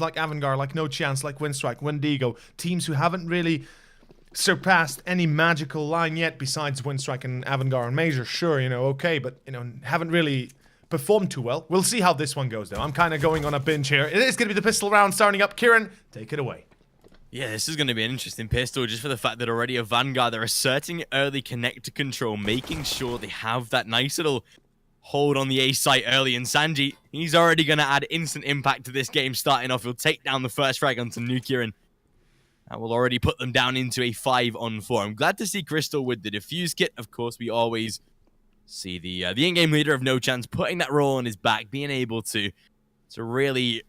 like AVANGAR, like Nochance, like Winstrike, Wendigo, teams who haven't really surpassed any magical line yet besides Winstrike and AVANGAR and Major. Sure, you know, okay, but, you know, haven't really performed too well. We'll see how this one goes, though. I'm kind of going on a binge here. It is going to be the pistol round starting up. Kieran, take it away. Yeah, this is going to be an interesting pistol just for the fact that already AVANGAR, they're asserting early connector control, making sure they have that nice little hold on the A site early. And Sanji, he's already going to add instant impact to this game starting off. He'll take down the first frag onto Nukia, and that will already put them down into a 5-on-4. I'm glad to see Crystal with the defuse kit. Of course, we always see the in-game leader of Nochance putting that role on his back, being able to really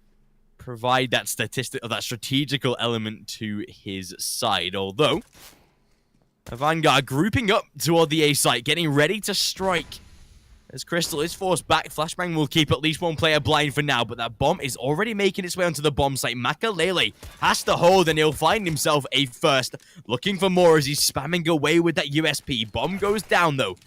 provide that strategical element to his side. Although AVANGAR grouping up toward the A site, getting ready to strike. As Crystal is forced back, Flashbang will keep at least one player blind for now, but that bomb is already making its way onto the bomb site. Makalele has to hold, and he'll find himself a first. Looking for more as he's spamming away with that USP. Bomb goes down, though.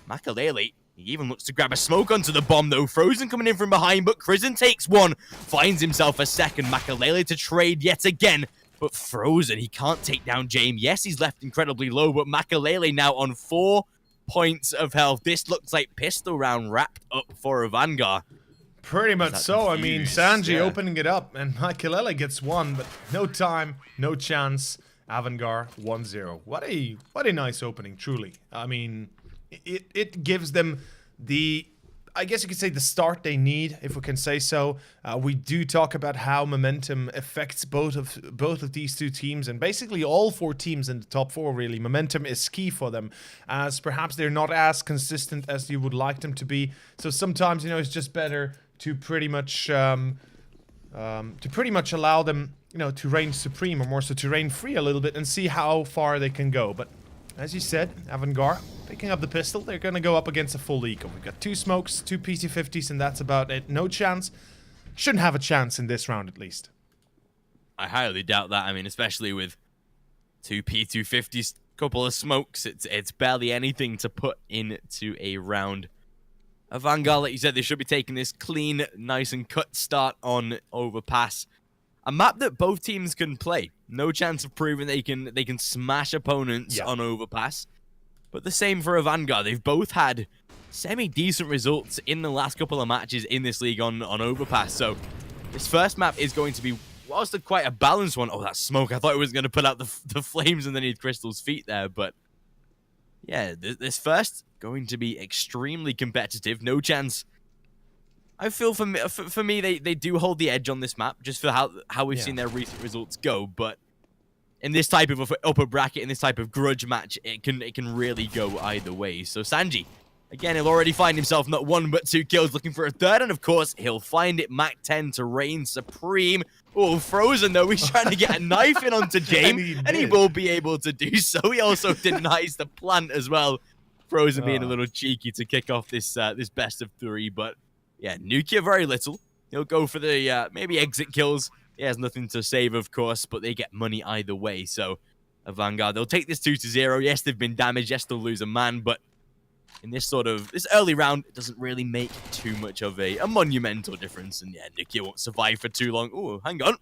Makalele, he even looks to grab a smoke onto the bomb, though. Frozen coming in from behind, but Crizzen takes one. Finds himself a second. Makalele to trade yet again. But Frozen, he can't take down James. Yes, he's left incredibly low, but Makalele now on 4 points of health. This looks like pistol round wrapped up for AVANGAR. Pretty much so. I mean, Sanji opening it up, and Makalele gets one, but no time, no chance. AVANGAR 1-0. What a nice opening, truly. I mean, it gives them the, I guess you could say, the start they need, if we can say so. We do talk about how momentum affects both of these two teams, and basically all 4 teams in the top 4, really. Momentum is key for them, as perhaps they're not as consistent as you would like them to be. So sometimes, you know, it's just better to pretty much allow them, you know, to reign supreme, or more so to reign free a little bit and see how far they can go. But as you said, AVANGAR picking up the pistol. They're going to go up against a full eco. We've got 2 smokes, 2 PT-50s, and that's about it. No chance. Shouldn't have a chance in this round, at least. I highly doubt that. I mean, especially with 2 P250s, couple of smokes, it's barely anything to put into a round. AVANGAR, like you said, they should be taking this clean, nice and cut start on Overpass. A map that both teams can play. No chance of proving they can smash opponents on Overpass. But the same for AVANGAR. They've both had semi-decent results in the last couple of matches in this league on Overpass. So this first map is going to be, whilst quite a balanced one. Oh, that smoke. I thought it was going to put out the flames underneath Crystal's feet there. But yeah, this first going to be extremely competitive. No chance. I feel for me they do hold the edge on this map, just for how we've seen their recent results go. But in this type of upper bracket, in this type of grudge match, it can really go either way. So Sanji, again, he'll already find himself not 1 but 2 kills, looking for a third, and of course he'll find it. Mac 10 to reign supreme. Oh, Frozen though, he's trying to get a knife in onto James, and he will be able to do so. He also denies the plant as well. Frozen being a little cheeky to kick off this best of 3, but yeah, Nukia very little. He'll go for the maybe exit kills. He has nothing to save, of course, but they get money either way. So AVANGAR, they'll take this 2-0. Yes, they've been damaged. Yes, they'll lose a man, but in this early round, it doesn't really make too much of a monumental difference. And yeah, Nukia won't survive for too long. Oh, hang on.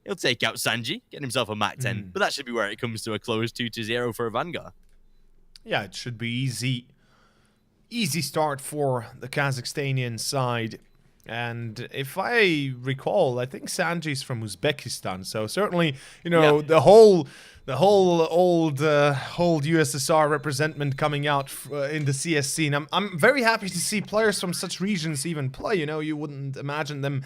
He'll take out Sanji, get himself a Mac 10, but that should be where it comes to a close 2-0 for AVANGAR. Yeah, it should be easy start for the Kazakhstanian side. And if I recall, I think Sanji's from Uzbekistan, so certainly, you know, the whole old USSR representment coming out in the CS scene. I'm very happy to see players from such regions even play. You know, you wouldn't imagine them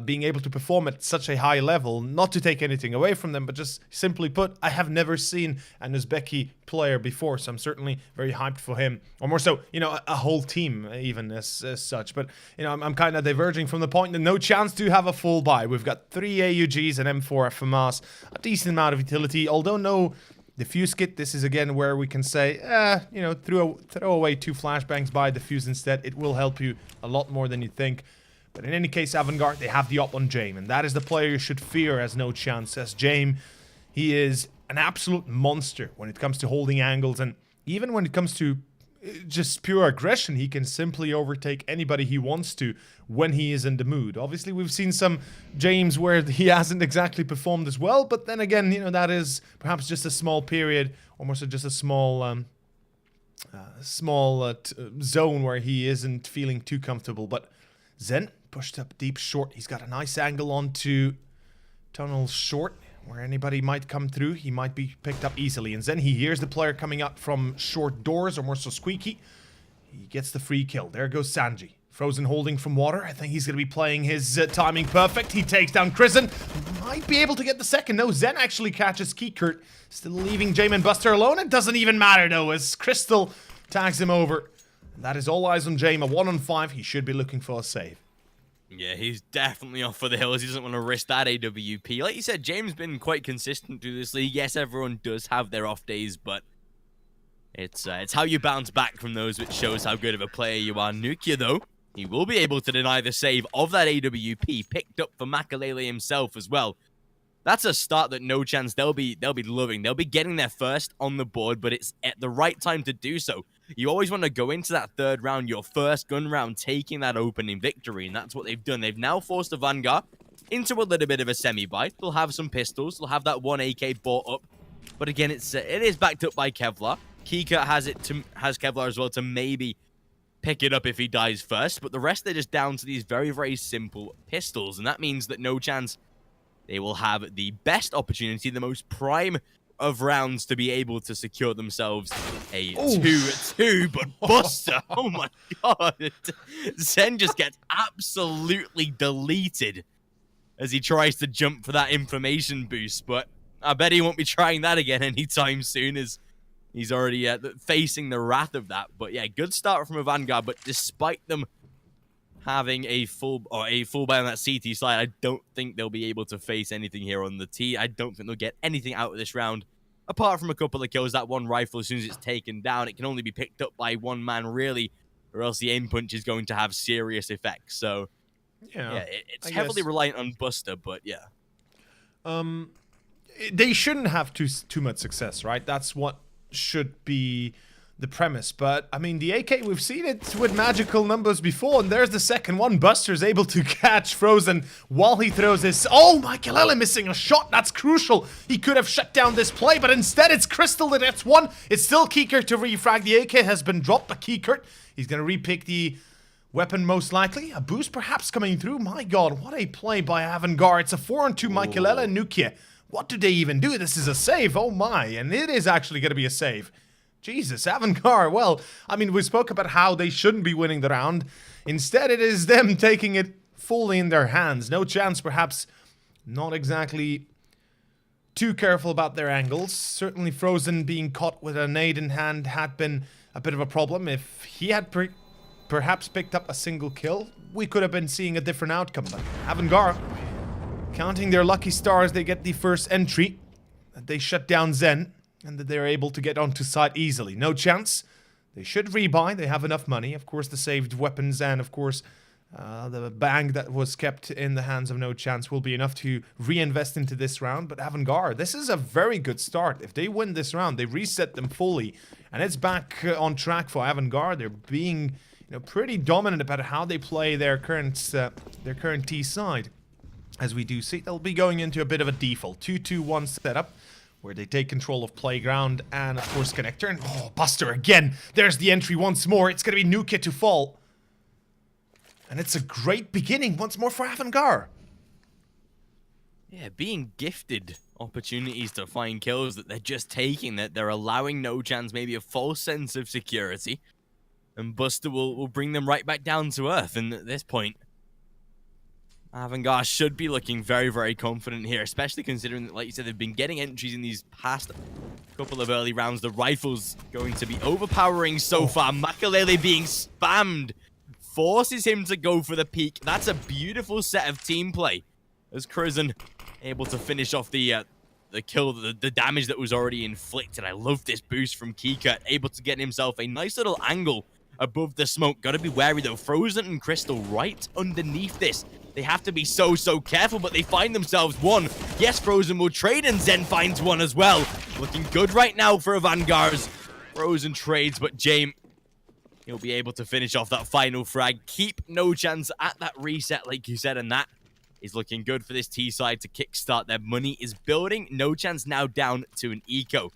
being able to perform at such a high level. Not to take anything away from them, but just simply put, I have never seen an Uzbeki player before, so I'm certainly very hyped for him. Or more so, you know, a whole team even as such. But, you know, I'm kind of diverging from the point that No Chance to have a full buy. We've got 3 AUGs and M4 FMAs, a decent amount of utility, although no defuse kit. This is again where we can say, you know, throw away 2 flashbangs, buy defuse instead. It will help you a lot more than you think. But in any case, AVANGAR, they have the up on James, and that is the player you should fear as No Chance. As James, he is an absolute monster when it comes to holding angles, and even when it comes to just pure aggression. He can simply overtake anybody he wants to when he is in the mood. Obviously, we've seen some James where he hasn't exactly performed as well, but then again, you know, that is perhaps just a small period, almost just a small zone where he isn't feeling too comfortable. But Zen pushed up deep short. He's got a nice angle onto tunnel short, where anybody might come through. He might be picked up easily. And then he hears the player coming up from short doors, or more so squeaky. He gets the free kill. There goes Sanji. Frozen holding from water. I think he's going to be playing his timing perfect. He takes down Krisen. Might be able to get the second. No, Zen actually catches Keekert. Still leaving Jamin Buster alone. It doesn't even matter though, as Crystal tags him over. And that is all eyes on Jame. A 1-on-5. He should be looking for a save. Yeah, he's definitely off for the hills. He doesn't want to risk that AWP. Like you said, James been quite consistent through this league. Yes, everyone does have their off days, but it's how you bounce back from those which shows how good of a player you are. Nukia, though, he will be able to deny the save of that AWP, picked up for Makalele himself as well. That's a start that Nochance they'll be loving. They'll be getting their first on the board, but it's at the right time to do so. You always want to go into that third round, your first gun round, taking that opening victory, and that's what they've done. They've now forced AVANGAR into a little bit of a semi-bite. They'll have some pistols. They'll have that one AK bought up, but again, it is backed up by Kevlar. Kika has Kevlar as well to maybe pick it up if he dies first, but the rest they're just down to these very, very simple pistols, and that means that Nochance, they will have the best opportunity, the most prime of rounds to be able to secure themselves a 2-2, but Buster, oh my god, Zen just gets absolutely deleted as he tries to jump for that information boost, but I bet he won't be trying that again anytime soon, as he's already facing the wrath of that. But yeah, good start from AVANGAR, but despite them having a full buy on that CT side, I don't think they'll be able to face anything here on the T. I don't think they'll get anything out of this round, apart from a couple of kills. That one rifle, as soon as it's taken down, it can only be picked up by one man, really, or else the aim punch is going to have serious effects. So, yeah it's heavily reliant on Buster, but yeah. They shouldn't have too much success, right? That's what should be the premise, but I mean, the AK, we've seen it with magical numbers before, and there's the second one. Buster's able to catch Frozen while he throws his... Oh, Makalele missing a shot. That's crucial. He could have shut down this play, but instead it's Crystal that gets one. It's still Keekert to refrag. The AK has been dropped, but Keekert, he's going to repick the weapon most likely. A boost perhaps coming through. My god, what a play by AVANGAR. It's a 4-on-2 Makalele and Nukia. What do they even do? This is a save. Oh my, and it is actually going to be a save. Jesus, AVANGAR, well, I mean, we spoke about how they shouldn't be winning the round. Instead, it is them taking it fully in their hands. Nochance, perhaps not exactly too careful about their angles. Certainly Frozen being caught with a nade in hand had been a bit of a problem. If he had perhaps picked up a single kill, we could have been seeing a different outcome. But AVANGAR, counting their lucky stars, they get the first entry. They shut down Zen, and that they're able to get onto site easily. Nochance. They should rebuy. They have enough money. Of course, the saved weapons and, of course, the bang that was kept in the hands of Nochance will be enough to reinvest into this round. But AVANGAR, this is a very good start. If they win this round, they reset them fully, and it's back on track for AVANGAR. They're being, pretty dominant about how they play their current T side. As we do see, they'll be going into a bit of a default 2-2-1 setup, where they take control of playground and, of course, connector. And, oh, Buster again. There's the entry once more. It's going to be Nukia to fall. And it's a great beginning once more for AVANGAR. Yeah, being gifted opportunities to find kills that they're just taking, that they're allowing Nochance maybe a false sense of security. And Buster will bring them right back down to earth. And at this point, AVANGAR should be looking very, very confident here, especially considering that, like you said, they've been getting entries in these past couple of early rounds. The rifle's going to be overpowering so far. Makalele being spammed forces him to go for the peak. That's a beautiful set of team play, as Krisen able to finish off the kill, the damage that was already inflicted. I love this boost from Kika, able to get himself a nice little angle above the smoke. Gotta be wary though. Frozen and Crystal right underneath this. They have to be so careful, but they find themselves one. Yes, Frozen will trade, and Zen finds one as well. Looking good right now for AVANGAR's. Frozen trades, but Jame, he'll be able to finish off that final frag, keep Nochance at that reset, like you said, and that is looking good for this T side to kickstart. Their money is building. Nochance now down to an eco.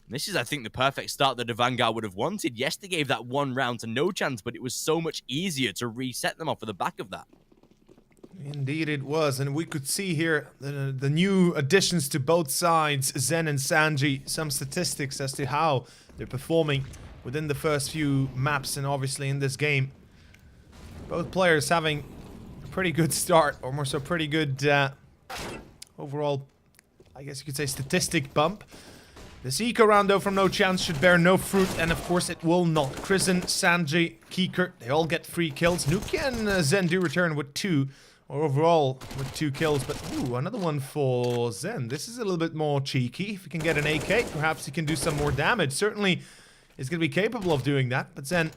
This is, I think, the perfect start that AVANGAR would have wanted. Yes, they gave that one round to Nochance, but it was so much easier to reset them off of the back of that. Indeed it was, and we could see here the new additions to both sides, Zen and Sanji, some statistics as to how they're performing within the first few maps and obviously in this game. Both players having a pretty good start, or more so pretty good overall, I guess you could say, statistic bump. This eco round though from Nochance should bear no fruit, and of course it will not. Krisen, Sanji, Keeker, they all get 3 kills. Nuki and Zen do return with 2, or overall with 2 kills, but ooh, another one for Zen. This is a little bit more cheeky. If he can get an AK, perhaps he can do some more damage. Certainly is going to be capable of doing that, but Zen,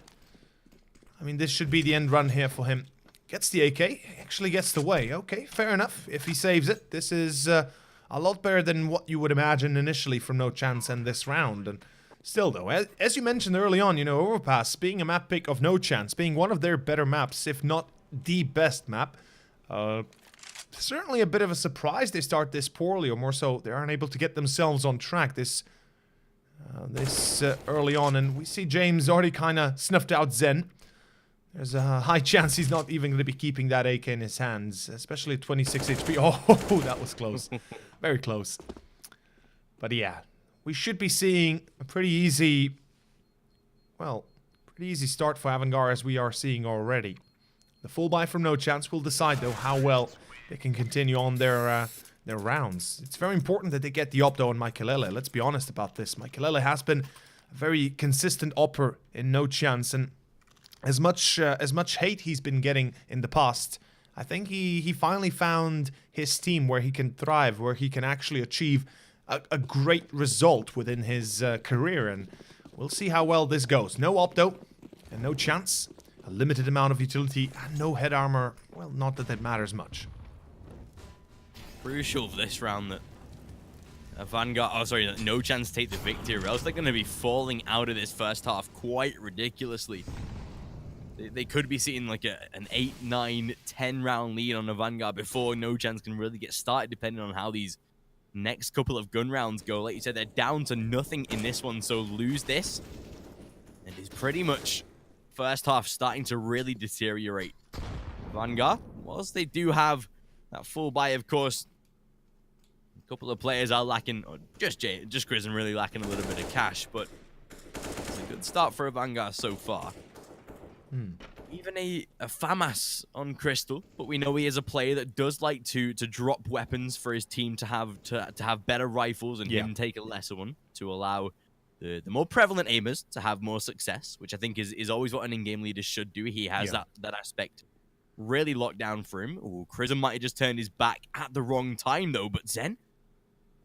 I mean, this should be the end run here for him. Gets the AK, actually gets the way. Okay, fair enough. If he saves it, this is a lot better than what you would imagine initially from Nochance in this round. And still though, as you mentioned early on, you know, Overpass being a map pick of Nochance, being one of their better maps, if not the best map, certainly a bit of a surprise they start this poorly, or more so they aren't able to get themselves on track this early on. And we see James already kind of snuffed out Zen. There's a high chance he's not even going to be keeping that AK in his hands, especially at 26 HP. Oh, that was close. Very close. But yeah, we should be seeing a pretty easy, well, pretty easy start for AVANGAR as we are seeing already. The full buy from Nochance will decide though how well they can continue on their rounds. It's very important that they get the op though on Mikelele. Let's be honest about this. Mikelele has been a very consistent opper in Nochance, and as much hate he's been getting in the past, I think he finally found his team where he can thrive, where he can actually achieve a great result within his career, and we'll see how well this goes. No opto and no chance, a limited amount of utility, and no head armor. Well, not that that matters much. Crucial for this round that AVANGAR, that Nochance take the victory, or else they're going to be falling out of this first half quite ridiculously. They could be seeing like an 8, 9, 10 round lead on AVANGAR before Nochance can really get started, depending on how these next couple of gun rounds go. Like you said, they're down to nothing in this one, so lose this, and it's pretty much first half starting to really deteriorate. AVANGAR, whilst they do have that full buy, of course, a couple of players are lacking, or just Krisen really lacking a little bit of cash, but it's a good start for AVANGAR so far. Even a FAMAS on Crystal, but we know he is a player that does like to drop weapons for his team to have better rifles, and him take a lesser one to allow the more prevalent aimers to have more success, which I think is always what an in-game leader should do. He has that aspect really locked down for him. Ooh, Krisen might have just turned his back at the wrong time though, but Zen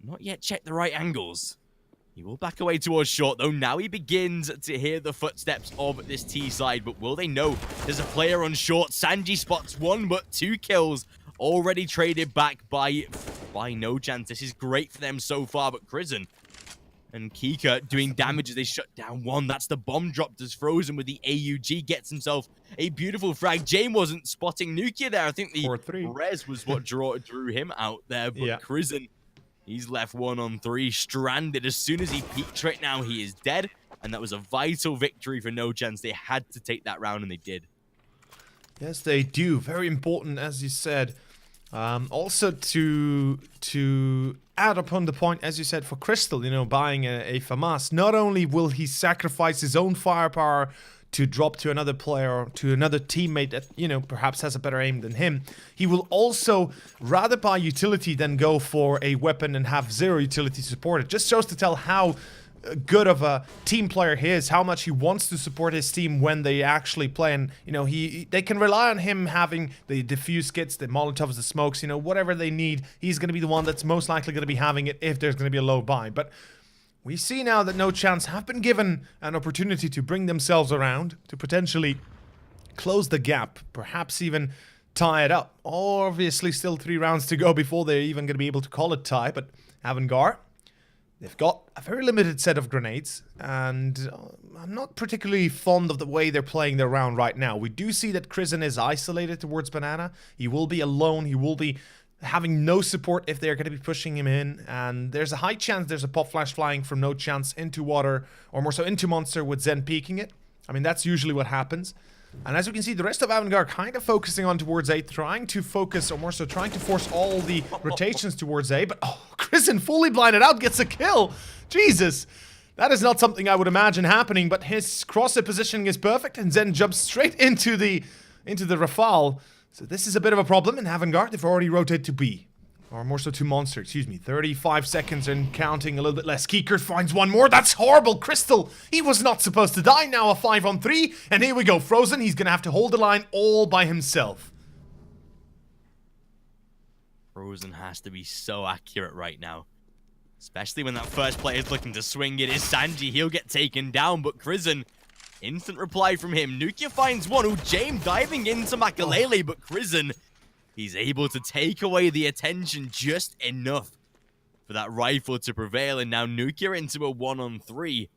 not yet checked the right angles. He will back away towards short, though. Now he begins to hear the footsteps of this T side, but will they know there's a player on short? Sanji spots 1, but 2 kills already traded back by Nochance. This is great for them so far, but Krisen and Kika doing damage as they shut down 1. That's the bomb drop as Frozen with the AUG gets himself a beautiful frag. Jane wasn't spotting Nukia there. I think the res was what drew him out there, but Krisen, he's left 1 on 3, stranded. As soon as he peeked right now, he is dead. And that was a vital victory for Nochance. They had to take that round, and they did. Yes, they do. Very important, as you said. Also, to add upon the point, as you said, for Crystal, you know, buying a FAMAS, not only will he sacrifice his own firepower to drop to another player, to another teammate that, you know, perhaps has a better aim than him, he will also rather buy utility than go for a weapon and have 0 utility to support it. Just shows to tell how good of a team player he is, how much he wants to support his team when they actually play. And, you know, they can rely on him having the diffuse kits, the Molotovs, the smokes, you know, whatever they need. He's going to be the one that's most likely going to be having it if there's going to be a low buy. But we see now that Nochance have been given an opportunity to bring themselves around, to potentially close the gap, perhaps even tie it up. Obviously, still 3 rounds to go before they're even going to be able to call it tie, but AVANGAR, They've got a very limited set of grenades, and I'm not particularly fond of the way they're playing their round right now. We do see that Krisen is isolated towards Banana. He will be alone. He will be having no support if they're going to be pushing him in, and there's a high chance there's a pop flash flying from Nochance into water, or more so into Monster with Zen peeking it. I mean, that's usually what happens. And as you can see, the rest of AVANGAR kind of focusing on towards A, trying to focus, or more so trying to force all the rotations towards A, but Krisen fully blinded out, gets a kill. Jesus. That is not something I would imagine happening, but his cross-hit positioning is perfect, and Zen jumps straight into the Rafale. So this is a bit of a problem, and AVANGAR, they've already rotated to B. Or more so to Monster, excuse me. 35 seconds and counting, a little bit less. Keeker finds one more. That's horrible. Crystal, he was not supposed to die. Now a 5-on-3. And here we go. Frozen, he's going to have to hold the line all by himself. Frozen has to be so accurate right now. Especially when that first player is looking to swing it. Is Sanji. He'll get taken down, but Krisen, instant reply from him. Nukia finds one. James diving into Makalele, but Krisen, he's able to take away the attention just enough for that rifle to prevail, and now Nukia into a 1-on-3.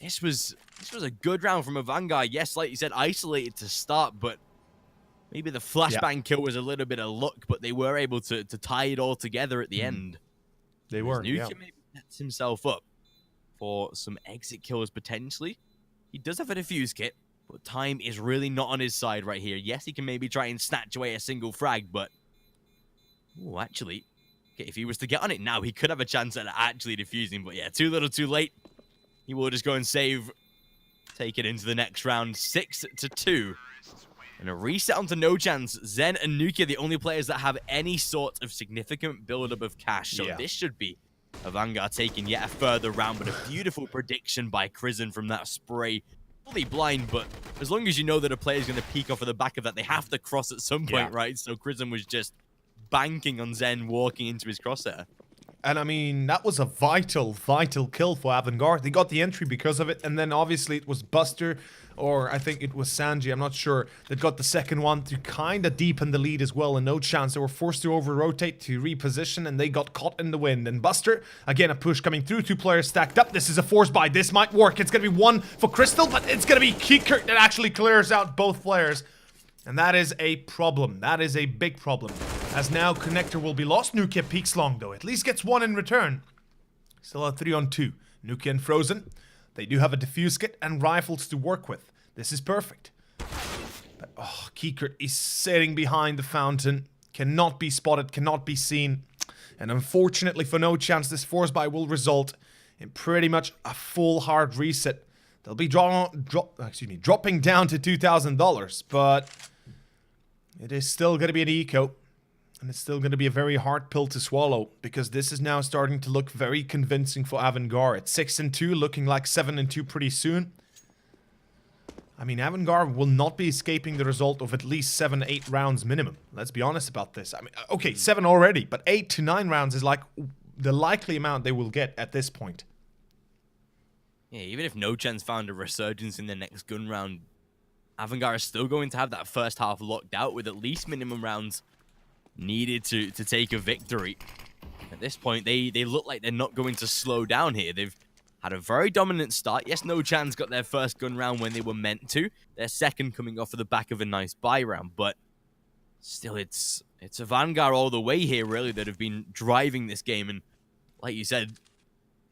This was a good round from AVANGAR. Yes, like you said, isolated to start, but maybe the flashbang kill was a little bit of luck, but they were able to tie it all together at the end. They were, Nukia maybe sets himself up for some exit kills potentially. He does have a defuse kit, but time is really not on his side right here. Yes, he can maybe try and snatch away a single frag, but... Oh, actually, okay, if he was to get on it now, he could have a chance at actually defusing. But yeah, too little too late. He will just go and save, take it into the next round. 6-2. And a reset onto Nochance. Zen and Nukia, the only players that have any sort of significant build-up of cash. So this should be AVANGAR taking yet a further round, but a beautiful prediction by Krisen from that spray. Fully blind, but as long as you know that a player is going to peek off of the back of that, they have to cross at some point, right? So Krisen was just banking on Zen walking into his crosshair. And I mean, that was a vital kill for AVANGAR. They got the entry because of it, and then obviously it was Buster, or I think it was Sanji, I'm not sure, that got the second one to kind of deepen the lead as well, and Nochance. They were forced to over-rotate to reposition, and they got caught in the wind. And Buster, again, a push coming through, 2 players stacked up. This is a force buy. This might work. It's going to be one for Crystal, but it's going to be Keeker that actually clears out both players. And that is a problem. That is a big problem. As now Connector will be lost. Nukia peeks long though. At least gets one in return. Still a 3-on-2. Nukia and Frozen. They do have a defuse kit and rifles to work with. This is perfect. But Keeker is sitting behind the fountain. Cannot be spotted. Cannot be seen. And unfortunately for Nochance, this force buy will result in pretty much a full hard reset. They'll be dropping down to $2,000, but it is still going to be an eco, and it's still going to be a very hard pill to swallow, because this is now starting to look very convincing for AVANGAR. It's 6-2, looking like 7-2 pretty soon. I mean, AVANGAR will not be escaping the result of at least 7-8 rounds minimum. Let's be honest about this. I mean, okay, 7 already, but 8 to 9 rounds is like the likely amount they will get at this point. Yeah, even if Nochance found a resurgence in the next gun round, AVANGAR is still going to have that first half locked out with at least minimum rounds needed to take a victory. At this point, they look like they're not going to slow down here. They've had a very dominant start. Yes, Nochance got their first gun round when they were meant to. Their second coming off of the back of a nice buy round, but still, it's AVANGAR all the way here, really, that have been driving this game. And like you said,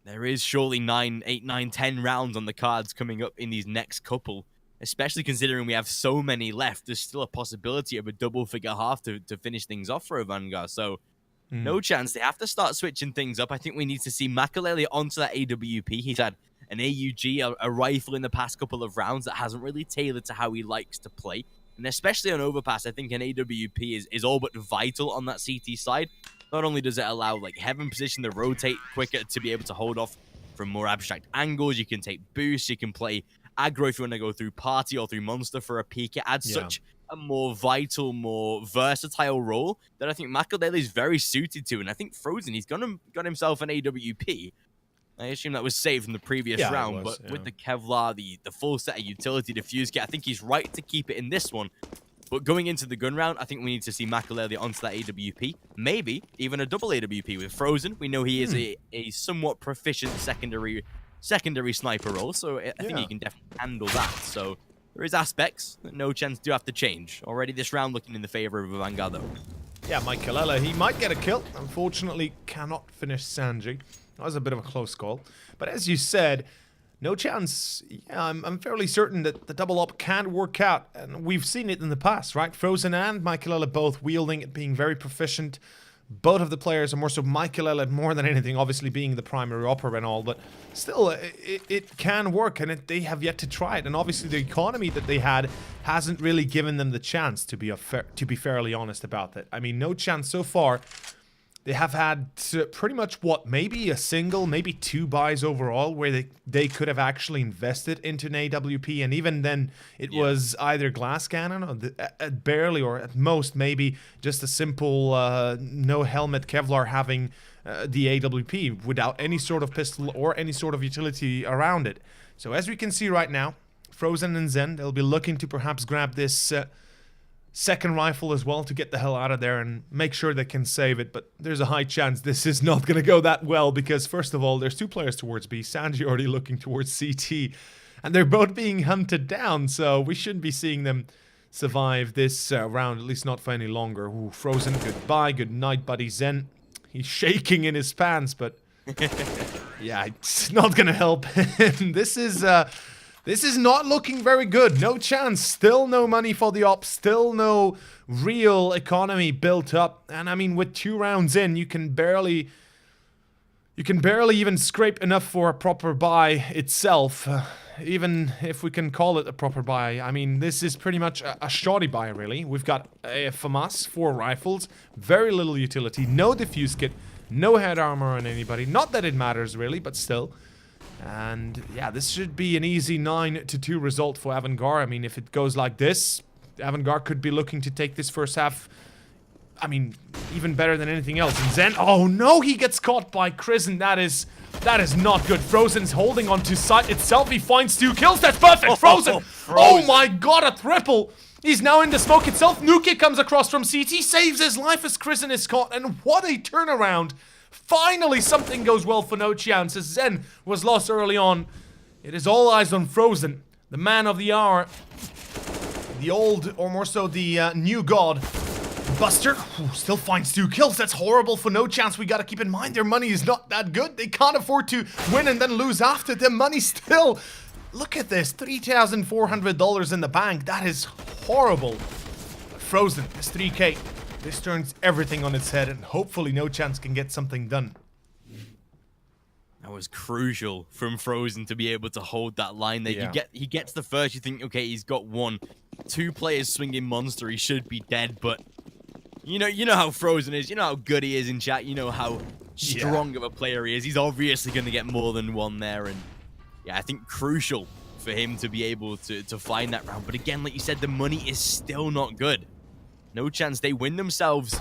there is surely 8, 9, 10 rounds on the cards coming up in these next couple, especially considering we have so many left. There's still a possibility of a double-figure half to finish things off for AVANGAR. So, Nochance. They have to start switching things up. I think we need to see Makalele onto that AWP. He's had an AUG, a rifle in the past couple of rounds that hasn't really tailored to how he likes to play. And especially on Overpass, I think an AWP is all but vital on that CT side. Not only does it allow like heaven position to rotate quicker to be able to hold off from more abstract angles, you can take boosts, you can play aggro if you want to go through party or through monster for a peek. It adds such a more vital, more versatile role that I think Makalele is very suited to. And I think Frozen, he's got himself an AWP. I assume that was saved from the previous round, but with the Kevlar, the full set of utility defuse kit, I think he's right to keep it in this one. But going into the gun round, I think we need to see Makalele onto that AWP. Maybe even a double AWP with Frozen. We know he is a somewhat proficient secondary sniper role, so I think he can definitely handle that. So there is aspects that Nochance do have to change. Already this round looking in the favor of AVANGAR though. Yeah, Makalele, he might get a kill. Unfortunately, cannot finish Sanji. That was a bit of a close call. But as you said, Nochance, yeah, I'm fairly certain that the double up can work out. And we've seen it in the past, right? Frozen and Makalele both wielding it, being very proficient. Both of the players are more so Makalele more than anything, obviously being the primary upper and all, but still, it can work, and they have yet to try it. And obviously, the economy that they had hasn't really given them the chance, to be fairly honest about that. I mean, Nochance so far. They have had pretty much, what, maybe a single, maybe 2 buys overall where they could have actually invested into an AWP, and even then it was either glass cannon or barely, or at most maybe just a simple no helmet Kevlar having the AWP without any sort of pistol or any sort of utility around it. So as we can see right now, Frozen and Zen, they'll be looking to perhaps grab this second rifle as well to get the hell out of there and make sure they can save it, but there's a high chance this is not going to go that well because first of all, there's 2 players towards B, Sanji already looking towards CT, and they're both being hunted down, so we shouldn't be seeing them survive this round, at least not for any longer. Ooh, Frozen, goodbye, good night, buddy. Zen, he's shaking in his pants, but yeah, it's not going to help him. This is not looking very good. No chance. Still no money for the ops. Still no real economy built up. And I mean, with 2 rounds in, you can barely even scrape enough for a proper buy itself. Even if we can call it a proper buy. I mean, this is pretty much a shoddy buy, really. We've got a FAMAS, 4 rifles, very little utility, no diffuse kit, no head armor on anybody. Not that it matters, really, but still. And yeah, this should be an easy 9-2 result for AVANGAR. I mean, if it goes like this, AVANGAR could be looking to take this first half, I mean, even better than anything else. And Zen, oh no, he gets caught by Krisen. That is not good. Frozen's holding on to site itself. He finds 2 kills. That's perfect. Frozen. Oh my god, a triple. He's now in the smoke itself. Nuke comes across from CT, saves his life as Krisen is caught. And what a turnaround. Finally, something goes well for Nochance as Zen was lost early on. It is all eyes on Frozen, the man of the hour, the old, or more so the new god, Buster, who still finds 2 kills. That's horrible for Nochance. We gotta keep in mind their money is not that good. They can't afford to win and then lose after. Their money still, look at this, $3,400 in the bank. That is horrible. Frozen is 3K. This turns everything on its head, and hopefully Nochance can get something done. That was crucial from Frozen to be able to hold that line there. Yeah. He gets the first, you think, okay, he's got 1. 2 players swinging monster, he should be dead, but you know how Frozen is, you know how good he is in chat, you know how strong of a player he is. He's obviously going to get more than 1 there, and yeah, I think crucial for him to be able to find that round. But again, like you said, the money is still not good. Nochance, they win themselves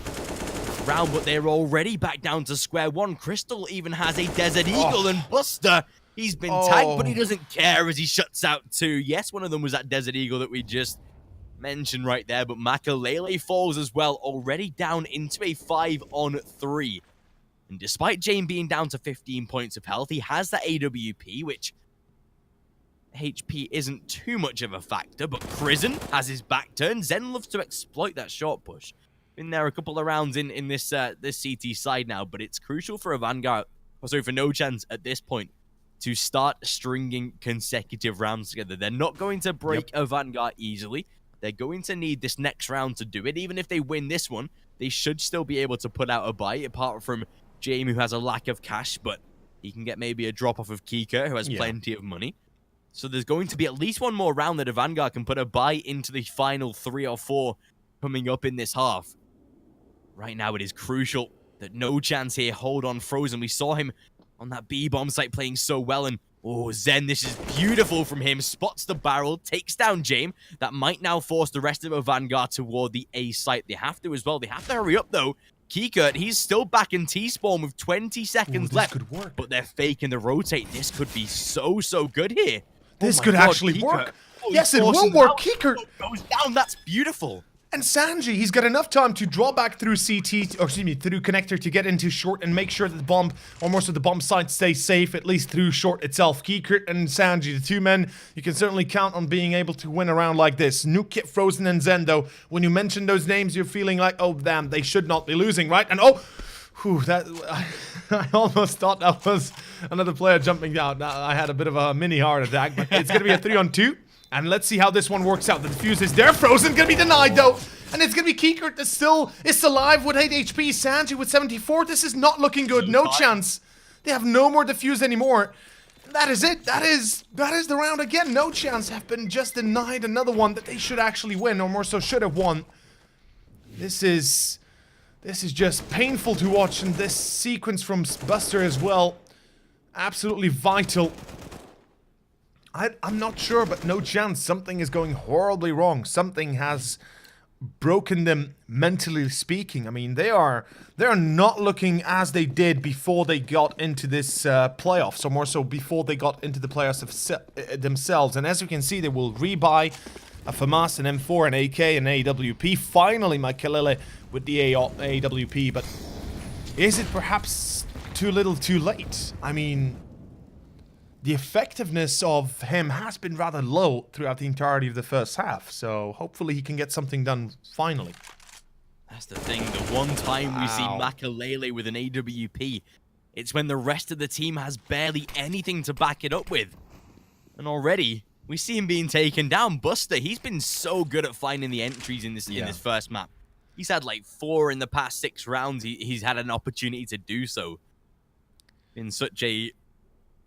round, but they're already back down to square 1. Crystal even has a Desert Eagle, and Buster, he's been tagged, but he doesn't care as he shuts out 2. Yes, one of them was that Desert Eagle that we just mentioned right there, but Makalele falls as well, already down into a 5-on-3. And despite Jane being down to 15 points of health, he has that AWP, which HP isn't too much of a factor, but Krisen has his back turned. Zen loves to exploit that short push. Been there a couple of rounds in this CT side now, but it's crucial for AVANGAR, for Nochance at this point, to start stringing consecutive rounds together. They're not going to break AVANGAR easily. They're going to need this next round to do it. Even if they win this one, they should still be able to put out a buy, apart from Jamie, who has a lack of cash, but he can get maybe a drop off of Kika, who has plenty of money. So there's going to be at least 1 more round that AVANGAR can put a buy into the final 3 or 4 coming up in this half. Right now, it is crucial that Nochance here hold on Frozen. We saw him on that B-bomb site playing so well, and oh, Zen, this is beautiful from him. Spots the barrel, takes down Jame. That might now force the rest of AVANGAR toward the A site. They have to as well. They have to hurry up, though. Kikert, he's still back in T-spawn with 20 seconds left. Could work. But they're faking the rotate. This could be so good here. This could actually work. Yes, it will work. Kikert goes down. That's beautiful. And Sanji, he's got enough time to draw back through CT, or excuse me, through connector to get into short and make sure that the bomb, or more so the bomb site stays safe, at least through short itself. KdTV and Sanji, the two men, you can certainly count on being able to win a round like this. Nochance, Frozen, and Zen, though, when you mention those names, you're feeling like, oh, damn, they should not be losing, right? And oh, whew, that, I almost thought that was another player jumping down. I had a bit of a mini heart attack, but it's going to be a 3-on-2. And let's see how this one works out. The defuse is there. Frozen gonna be denied though. And it's gonna be KdTV that still is alive with 8 HP. Sanji with 74. This is not looking good. Nochance. They have no more defuse anymore. That is it. That is the round again. Nochance have been just denied another one that they should actually win, or more so should have won. This is just painful to watch, and this sequence from Buster as well. Absolutely vital. I'm not sure, but Nochance, something is going horribly wrong. Something has broken them mentally speaking. I mean, they are not looking as they did before they got into this playoffs, or more so before they got into the playoffs of themselves. And as you can see, they will rebuy a FAMAS, an M4, an AK, an AWP. Finally, Makelele with the AWP, but is it perhaps too little too late? I mean, the effectiveness of him has been rather low throughout the entirety of the first half, so hopefully he can get something done finally. That's the thing, the one time we see Makelele with an AWP, it's when the rest of the team has barely anything to back it up with. And already, we see him being taken down. Buster, he's been so good at finding the entries in this first map. He's had like 4 in the past 6 rounds. He's had an opportunity to do so. Been such a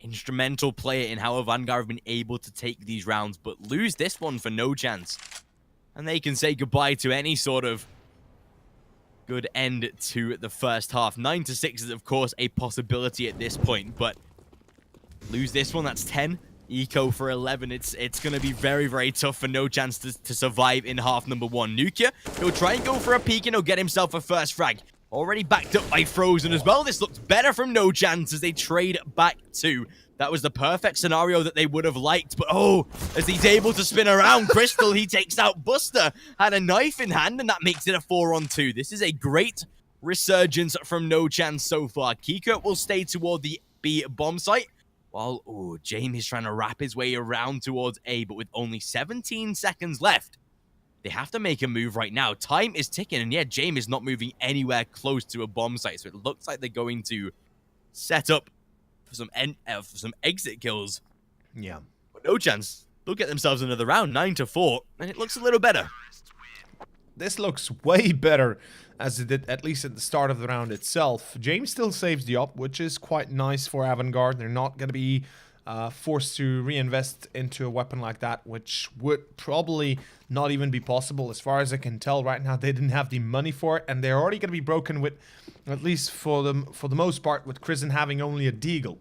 instrumental player in how AVANGAR have been able to take these rounds, but lose this one for Nochance. And they can say goodbye to any sort of good end to the first half. 9-6 is, of course, a possibility at this point, but lose this one, that's 10. Eco for 11. It's going to be very, very tough for Nochance to survive in half number 1. Nukia, he'll try and go for a peek and he'll get himself a first frag. Already backed up by Frozen as well. This looks better from Nochance as they trade back 2. That was the perfect scenario that they would have liked. But oh, as he's able to spin around, Crystal, he takes out Buster. Had a knife in hand, and that makes it a 4-on-2. This is a great resurgence from Nochance so far. KdTV will stay toward the B bomb site, while Jamie's trying to wrap his way around towards A, but with only 17 seconds left. They have to make a move right now. Time is ticking, and yeah, Jamie is not moving anywhere close to a bomb site, so it looks like they're going to set up for some exit kills. Yeah. But Nochance, they'll get themselves another round, 9-4, and it looks a little better. This looks way better, as it did at least at the start of the round itself. James still saves the op, which is quite nice for AVANGAR. They're not going to be forced to reinvest into a weapon like that, which would probably not even be possible. As far as I can tell right now, they didn't have the money for it, and they're already going to be broken with, at least for the most part, with Krisen having only a deagle.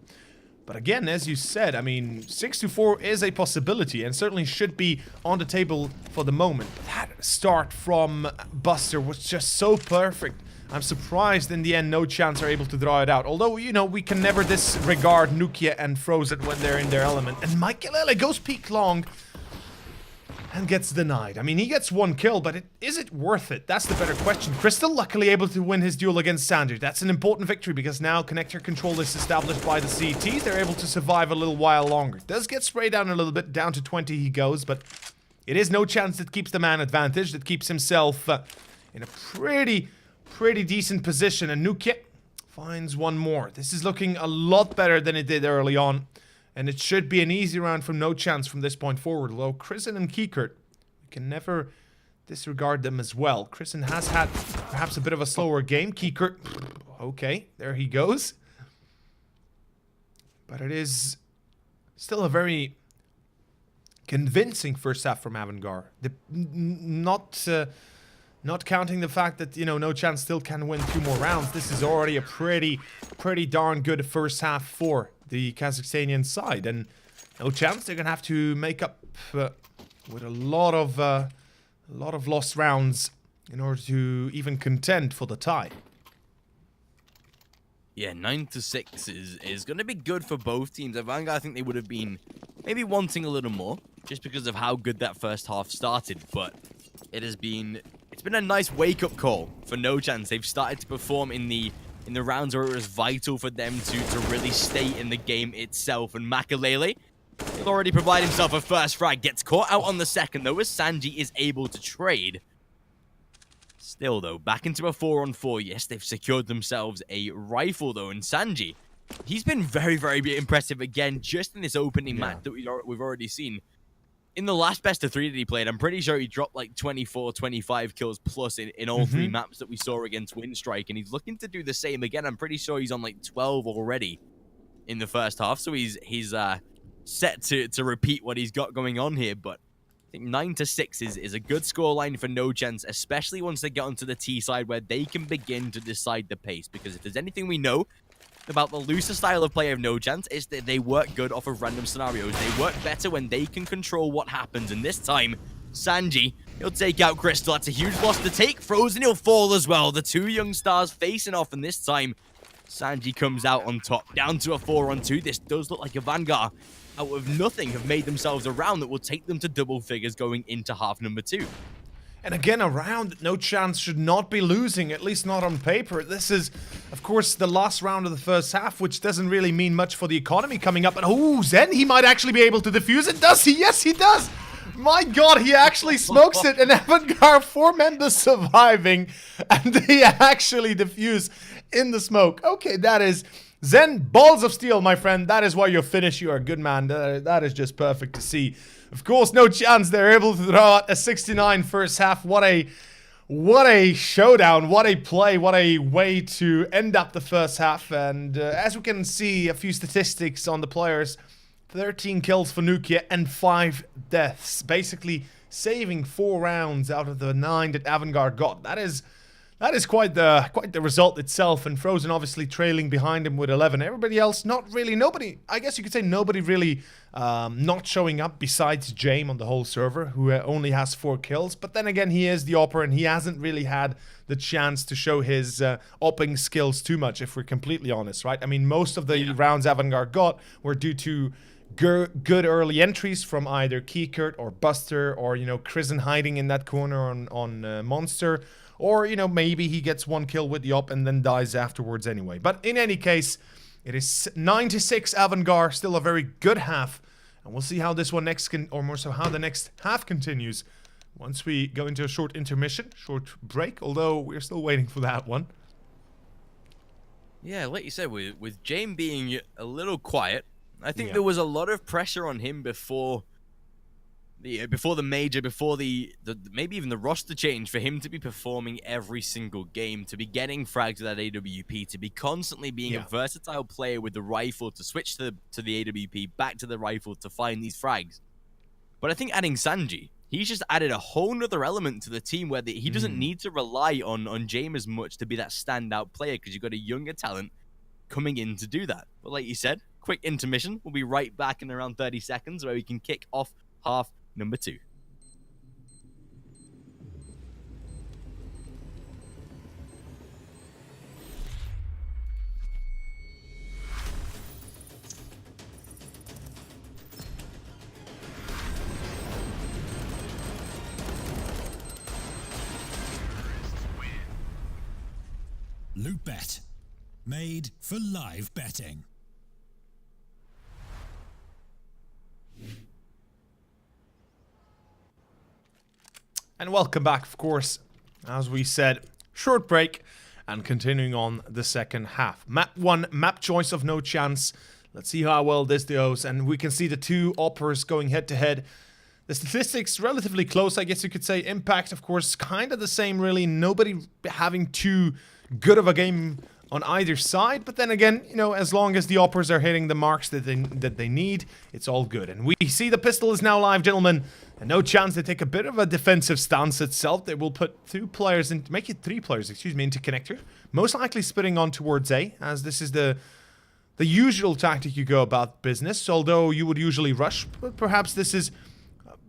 But again, as you said, I mean, 6-4 is a possibility and certainly should be on the table for the moment. But that start from Buster was just so perfect. I'm surprised in the end Nochance are able to draw it out. Although, you know, we can never disregard Nukia and Frozen when they're in their element. And Makelele goes peak long and gets denied. I mean, he gets 1 kill, but is it worth it? That's the better question. Crystal luckily able to win his duel against Sanji. That's an important victory because now connector control is established by the CTs. They're able to survive a little while longer. Does get sprayed down a little bit. Down to 20 he goes, but it is Nochance that keeps the man advantage, that keeps himself in a pretty decent position. And Nukia finds 1 more. This is looking a lot better than it did early on. And it should be an easy round from Nochance from this point forward. Although Krisen and KdTV, we can never disregard them as well. Krisen has had perhaps a bit of a slower game. KdTV, okay, there he goes. But it is still a very convincing first half from AVANGAR. Not counting the fact that, you know, Nochance still can win 2 more rounds. This is already a pretty darn good first half for the Kazakhstanian side. And Nochance, they're gonna have to make up with a lot of lost rounds in order to even contend for the tie. Yeah, 9-6 is going to be good for both teams. AVANGAR, I think they would have been maybe wanting a little more, just because of how good that first half started. But it's it's been a nice wake-up call for Nochance. They've started to perform in the rounds where it was vital for them to really stay in the game itself. And Makalele, he'll already provide himself a first frag. Gets caught out on the second, though, as Sanji is able to trade. Still, though, back into a 4-on-4. Yes, they've secured themselves a rifle, though. And Sanji, he's been very, very impressive again, just in this opening match that we've already seen. In the last best of 3 that he played, I'm pretty sure he dropped like 24, 25 kills plus in all 3 maps that we saw against Windstrike. And he's looking to do the same again. I'm pretty sure he's on like 12 already in the first half. So he's set to repeat what he's got going on here. But I think 9-6 is a good scoreline for Nochance, especially once they get onto the T side where they can begin to decide the pace. Because if there's anything we know about the looser style of play of Nochance, is that they work good off of random scenarios. They work better when they can control what happens. And this time, Sanji, he'll take out Crystal. That's a huge loss to take. Frozen, he'll fall as well. The 2 young stars facing off, and this time, Sanji comes out on top, down to a 4-on-2. This does look like a Vanguard out of nothing have made themselves a round that will take them to double figures going into half number 2. And again, a round that Nochance should not be losing, at least not on paper. This is, of course, the last round of the first half, which doesn't really mean much for the economy coming up. But oh, Zen, he might actually be able to defuse it. Does he? Yes, he does. My God, he actually smokes it. And AVANGAR, 4 members surviving, and they actually defuse in the smoke. Okay, that is Zen, balls of steel, my friend. That is why you're finished. You are a good man. That is just perfect to see. Of course, Nochance. They're able to throw out a 69 first half. What a showdown. What a play. What a way to end up the first half. And as we can see, a few statistics on the players. 13 kills for Nukia and 5 deaths. Basically saving 4 rounds out of the 9 that AVANGAR got. That is quite the result itself. And Frozen obviously trailing behind him with 11. Everybody else, not really. Nobody, I guess you could say nobody really not showing up besides Jame on the whole server, who only has 4 kills. But then again, he is the opper and he hasn't really had the chance to show his opping skills too much, if we're completely honest, right? I mean, most of the rounds AVANGAR got were due to good early entries from either Keykert or Buster or, you know, Krisen hiding in that corner on Monster. Or, you know, maybe he gets 1 kill with the op and then dies afterwards anyway. But in any case, it is 9-6 AVANGAR, still a very good half. And we'll see how this one or more so how the next half continues once we go into a short intermission, short break. Although we're still waiting for that one. Yeah, like you said, with Jame being a little quiet, I think there was a lot of pressure on him before the major, before the maybe even the roster change, for him to be performing every single game, to be getting frags with that AWP, to be constantly being a versatile player with the rifle, to switch to the AWP, back to the rifle to find these frags. But I think adding Sanji, he's just added a whole nother element to the team where he doesn't need to rely on Jame as much to be that standout player, because you've got a younger talent coming in to do that. But like you said, quick intermission. We'll be right back in around 30 seconds where we can kick off half number 2. LOOT.BET, made for live betting. And welcome back, of course, as we said, short break and continuing on the second half. Map 1, map choice of Nochance. Let's see how well this goes. And we can see the 2 oppers going head to head. The statistics relatively close, I guess you could say. Impact, of course, kind of the same, really. Nobody having too good of a game on either side. But then again, you know, as long as the oppers are hitting the marks that they need, it's all good. And we see the pistol is now live, gentlemen. And Nochance to take a bit of a defensive stance itself. They will put 2 players in, make it 3 players, excuse me, into connector. Most likely splitting on towards A, as this is the usual tactic you go about business. Although you would usually rush, but perhaps this is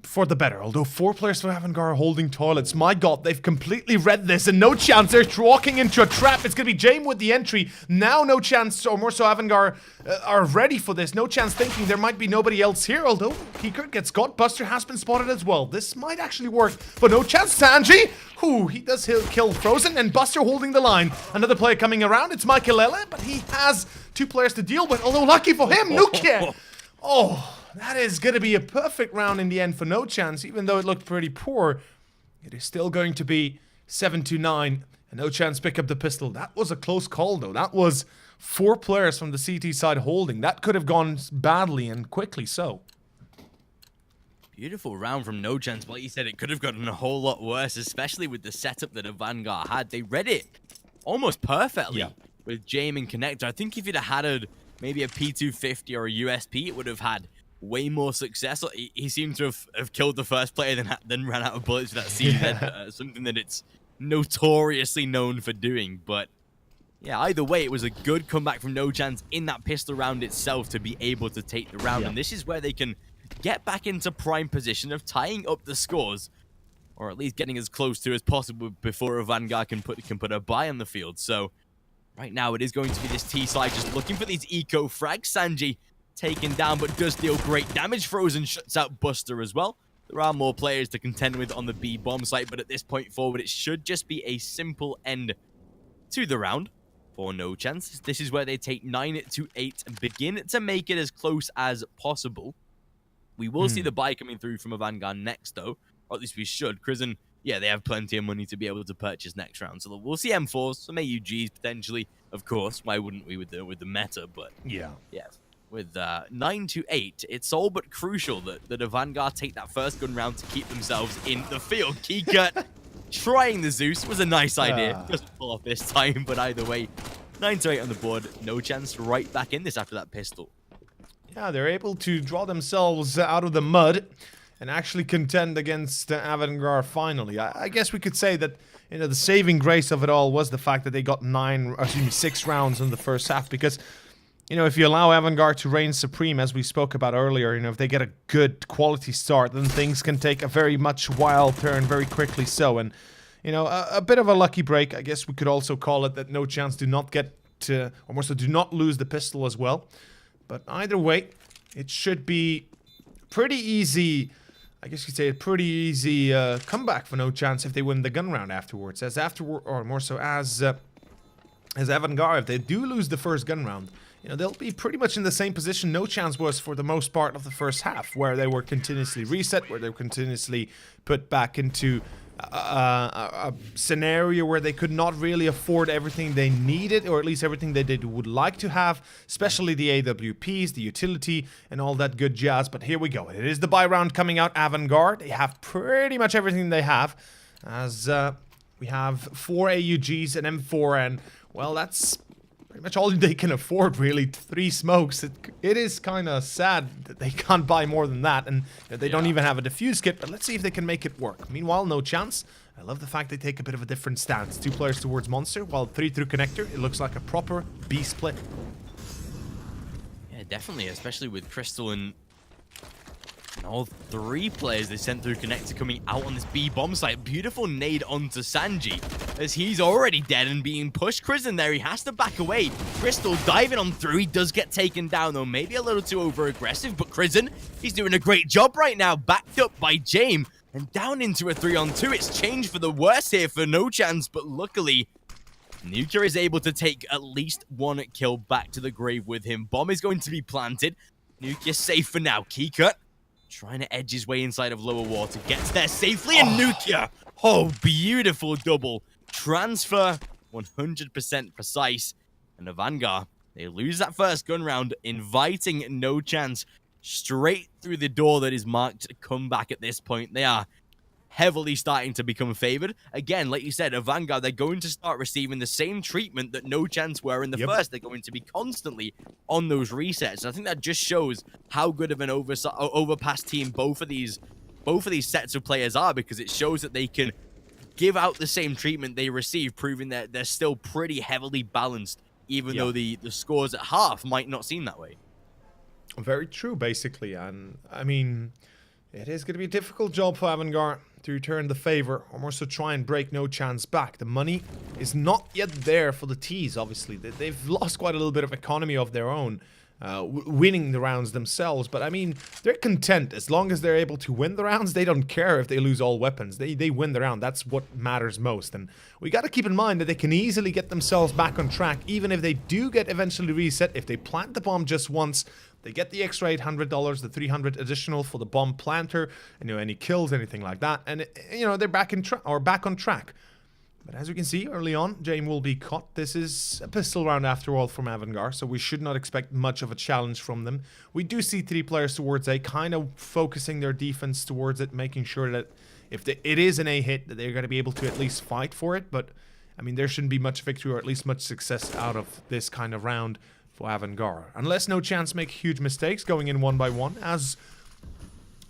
for the better. Although 4 players for AVANGAR are holding toilets. My god, they've completely read this and Nochance. They're walking into a trap. It's going to be Jame with the entry. Now Nochance, or more so AVANGAR, are ready for this. Nochance thinking there might be nobody else here. Although Kikert gets got. Buster has been spotted as well. This might actually work. But Nochance, Sanji. Ooh, he does kill Frozen and Buster holding the line. Another player coming around. It's Michaelele, but he has 2 players to deal with. Although lucky for him, Nukia. Oh. That is going to be a perfect round in the end for Nochance. Even though it looked pretty poor, it is still going to be 7-9. And Nochance pick up the pistol. That was a close call, though. That was 4 players from the CT side holding. That could have gone badly and quickly so. Beautiful round from Nochance. Like you said, it could have gotten a whole lot worse, especially with the setup that AVANGAR had. They read it almost perfectly with Jame and Connector. I think if you'd have had maybe a P250 or a USP, it would have had way more success. He seemed to have killed the first player, then ran out of bullets with that CZ, something that it's notoriously known for doing. But yeah, either way, it was a good comeback from Nochance in that pistol round itself to be able to take the round. And this is where they can get back into prime position of tying up the scores, or at least getting as close to as possible before AVANGAR can put a buy on the field. So right now, it is going to be this T side just looking for these eco frags. Sanji taken down, but does deal great damage. Frozen shuts out Buster as well. There are more players to contend with on the B bomb site, but at this point forward, it should just be a simple end to the round for Nochance. This is where they take 9-8 and begin to make it as close as possible. We will see the buy coming through from AVANGAR next, though, or at least we should. Crizzen, yeah, they have plenty of money to be able to purchase next round, so we'll see M4s, some AUGs potentially, of course. Why wouldn't we with the meta? But yeah. With 9-8, it's all but crucial that AVANGAR take that first gun round to keep themselves in the field. Kikert trying the Zeus was a nice idea. Doesn't pull off this time, but either way, 9-8 on the board. Nochance right back in this after that pistol. Yeah, they're able to draw themselves out of the mud and actually contend against AVANGAR finally. I guess we could say that, you know, the saving grace of it all was the fact that they got 6 rounds in the first half, because, you know, if you allow AVANGAR to reign supreme, as we spoke about earlier, you know, if they get a good quality start, then things can take a very much wild turn very quickly so. And, you know, a bit of a lucky break, I guess we could also call it, that Nochance do not get to, or more so do not lose the pistol as well. But either way, it should be pretty easy, I guess you'd say a pretty easy comeback for Nochance if they win the gun round afterwards. As AVANGAR, if they do lose the first gun round, you know, they'll be pretty much in the same position Nochance was for the most part of the first half, where they were continuously reset, where they were continuously put back into a scenario where they could not really afford everything they needed, or at least everything they would like to have, especially the AWPs, the utility, and all that good jazz. But here we go. It is the buy round coming out. AVANGAR, they have pretty much everything they have, as we have 4 AUGs, an M4, and, well, that's pretty much all they can afford, really. 3 smokes. It is kind of sad that they can't buy more than that, and they don't even have a defuse kit, but let's see if they can make it work. Meanwhile, Nochance. I love the fact they take a bit of a different stance. 2 players towards Monster, while 3 through Connector. It looks like a proper B split. Yeah, definitely, especially with Crystal and all 3 players they sent through Connector coming out on this B bomb site. Beautiful nade onto Sanji, as he's already dead and being pushed. Crizzen there, he has to back away. Crystal diving on through. He does get taken down, though, maybe a little too over-aggressive, but Crizzen, he's doing a great job right now, backed up by Jame, and down into a 3-on-2. It's changed for the worse here for Nochance, but luckily, Nuka is able to take at least 1 kill back to the grave with him. Bomb is going to be planted. Nuka safe for now. Kikert trying to edge his way inside of lower water. Gets there safely, and Nuka! Oh, beautiful double. Transfer, 100% precise. And AVANGAR, they lose that first gun round, inviting Nochance straight through the door that is marked comeback at this point. They are heavily starting to become favored. Again, like you said, AVANGAR, they're going to start receiving the same treatment that Nochance were in the first. They're going to be constantly on those resets. And I think that just shows how good of an overpass team both of these sets of players are, because it shows that they can give out the same treatment they receive, proving that they're still pretty heavily balanced, even though the scores at half might not seem that way. Very true, basically. And I mean, It is going to be a difficult job for AVANGAR to return the favor, or more so try and break Nochance back. The money is not yet there for the T's, obviously. They've lost quite a little bit of economy of their own, winning the rounds themselves. But, I mean, they're content. As long as they're able to win the rounds, they don't care if they lose all weapons. They win the round. That's what matters most. And we got to keep in mind that they can easily get themselves back on track, even if they do get eventually reset. If they plant the bomb just once, they get the extra $800, the 300 additional for the bomb planter, and, any kills, anything like that, and they're back on track. But as we can see early on, Jame will be caught. This is a pistol round after all from AVANGAR, so we should not expect much of a challenge from them. We do see 3 players towards A, kind of focusing their defense towards it, making sure that if it is an A hit, that they're going to be able to at least fight for it. But I mean, there shouldn't be much victory or at least much success out of this kind of round for AVANGAR, unless Nochance make huge mistakes going in 1 by 1, as